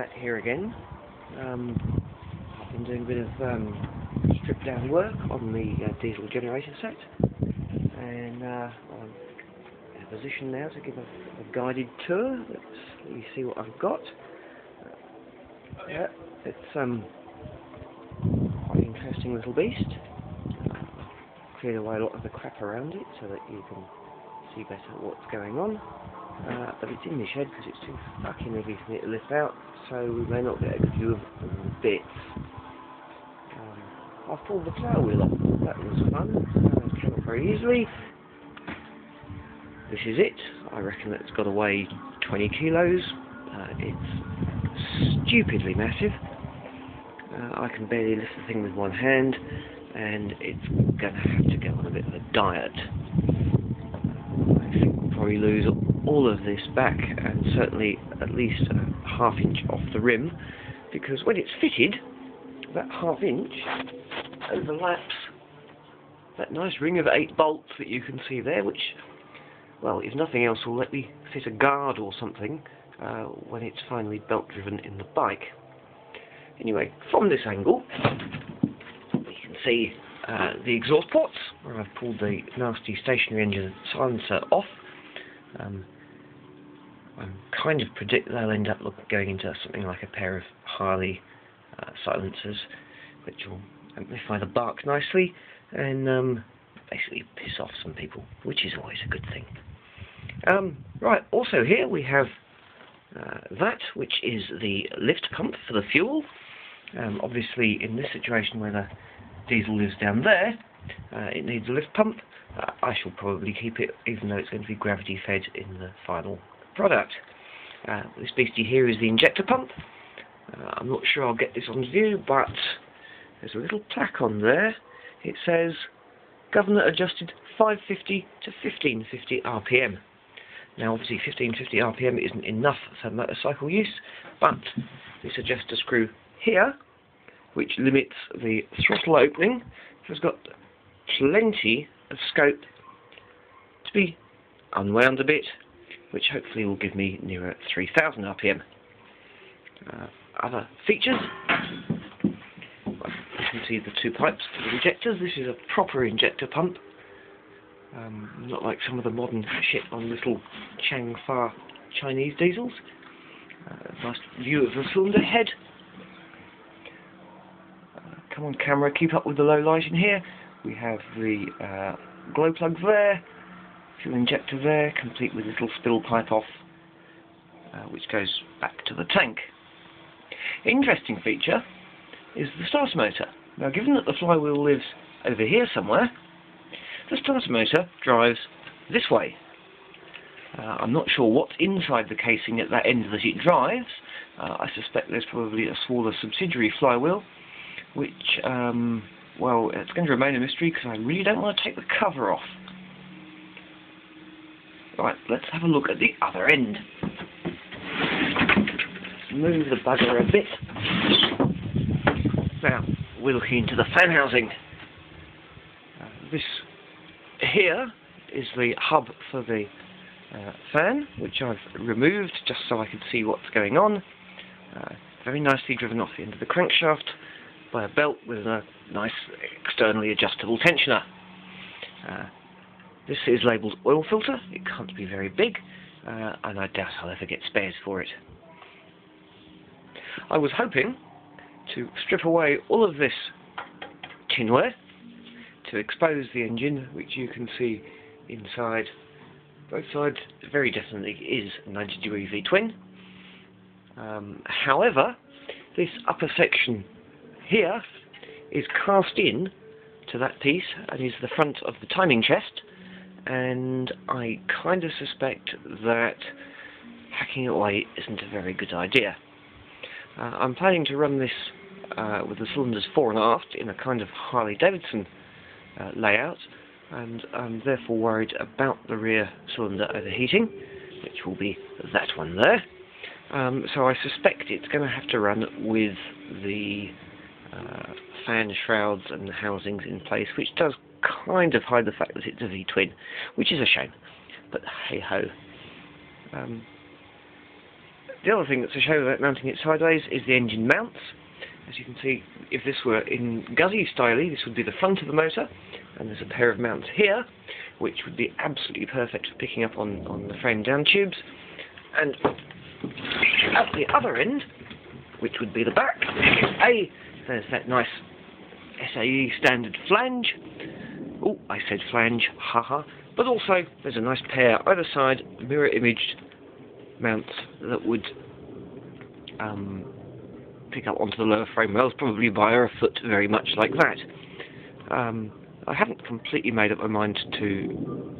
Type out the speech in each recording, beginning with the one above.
Matt here again. I've been doing a bit of strip down work on the diesel generator set, and I'm in a position now to give a guided tour. Let's see what I've got. Yeah, it's quite an interesting little beast. Cleared away a lot of the crap around it so that you can see better what's going on. But it's in the shed because it's too fucking heavy for me to lift out, so we may not get a good view of the bits. I've pulled the flywheel off. That was fun. It came up very easily. This is it. I reckon that's got to weigh 20 kilos. It's stupidly massive. I can barely lift the thing with one hand, and it's going to have to go on a bit of a diet. I think we'll probably lose all of this back, and certainly at least a half-inch off the rim, because when it's fitted, that half-inch overlaps that nice ring of 8 bolts that you can see there, which, well, if nothing else, will let me fit a guard or something when it's finally belt-driven in the bike. Anyway, from this angle, we can see the exhaust ports, where I've pulled the nasty stationary engine silencer off. I kind of predict they'll end up going into something like a pair of Harley silencers, which will amplify the bark nicely and basically piss off some people, which is always a good thing. Right, also here we have that, which is the lift pump for the fuel. Obviously, in this situation where the diesel lives down there, it needs a lift pump. I shall probably keep it, even though it's going to be gravity fed in the final product. This beastie here is the injector pump. I'm not sure I'll get this on view, but there's a little plaque on there. It says governor adjusted 550 to 1550 RPM. Now obviously 1550 RPM isn't enough for motorcycle use, but this adjuster screw here, which limits the throttle opening, has got plenty of scope to be unwound a bit, which hopefully will give me nearer 3000 RPM. Other features, well, you can see the 2 pipes for the injectors. This is a proper injector pump, not like some of the modern shit on little Changfa Chinese diesels. Nice view of the cylinder head. Come on camera, keep up with the low light in here. We have the glow plug there, fuel injector there, complete with a little spill pipe off, which goes back to the tank. Interesting feature is the starter motor. Now, given that the flywheel lives over here somewhere, the starter motor drives this way. I'm not sure what's inside the casing at that end that it drives. I suspect there's probably a smaller subsidiary flywheel, which, well, it's going to remain a mystery because I really don't want to take the cover off. Right, let's have a look at the other end. Move the bugger a bit. Now, we're looking into the fan housing. This here is the hub for the fan, which I've removed just so I could see what's going on. Very nicely driven off the end of the crankshaft by a belt with a nice externally adjustable tensioner. This is labelled oil filter. It can't be very big, and I doubt I'll ever get spares for it. I was hoping to strip away all of this tinware to expose the engine, which you can see inside both sides very definitely is a 90-degree V-twin. However, this upper section here is cast in to that piece and is the front of the timing chest, and I kind of suspect that hacking it away isn't a very good idea. I'm planning to run this with the cylinders fore and aft in a kind of Harley-Davidson layout, and I'm therefore worried about the rear cylinder overheating, which will be that one there. So I suspect it's going to have to run with the fan shrouds and housings in place, which does kind of hide the fact that it's a V-twin, which is a shame, but hey ho. The other thing that's a show about mounting it sideways is the engine mounts. As you can see, if this were in Guzzy style, this would be the front of the motor, and there's a pair of mounts here, which would be absolutely perfect for picking up on the frame down tubes. And at the other end, which would be the back, there's that nice SAE standard flange. Oh, I said flange, haha. But also, there's a nice pair either side, mirror imaged mounts that would pick up onto the lower frame rails, probably via a foot, very much like that. I haven't completely made up my mind to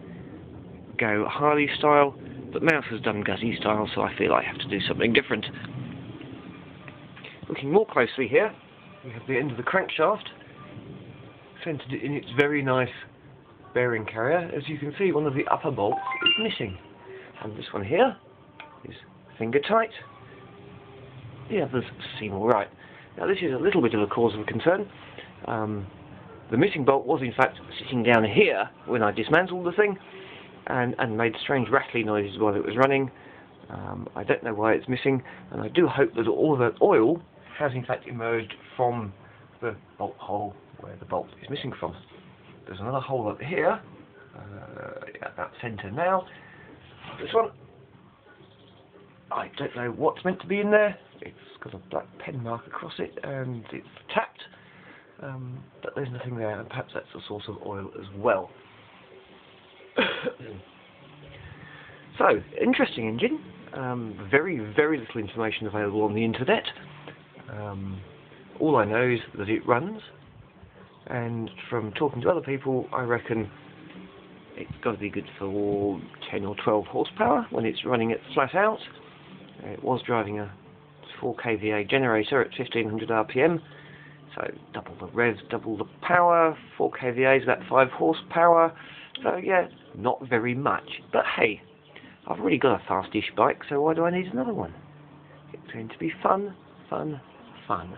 go Harley style, but Mouse has done Guzzy style, so I feel I have to do something different. Looking more closely here, we have the end of the crankshaft, centered in its very nice bearing carrier. As you can see, one of the upper bolts is missing, and this one here is finger tight. The others seem alright. Now this is a little bit of a cause of concern. The missing bolt was in fact sitting down here when I dismantled the thing, and made strange rattly noises while it was running. I don't know why it's missing, and I do hope that all of that oil has in fact emerged from the bolt hole where the bolt is missing from. There's another hole up here, at that centre now. This one, I don't know what's meant to be in there. It's got a black pen mark across it, and it's tapped, but there's nothing there, and perhaps that's a source of oil as well. So, interesting engine. Very, very little information available on the internet. All I know is that it runs, and from talking to other people, I reckon it's got to be good for 10 or 12 horsepower when it's running it flat out. It was driving a 4 kVA generator at 1500 RPM, so double the revs, double the power. 4 kVA is about 5 horsepower, so yeah, not very much. But hey, I've already got a fast-ish bike, so why do I need another one? It's going to be fun, fun, fun.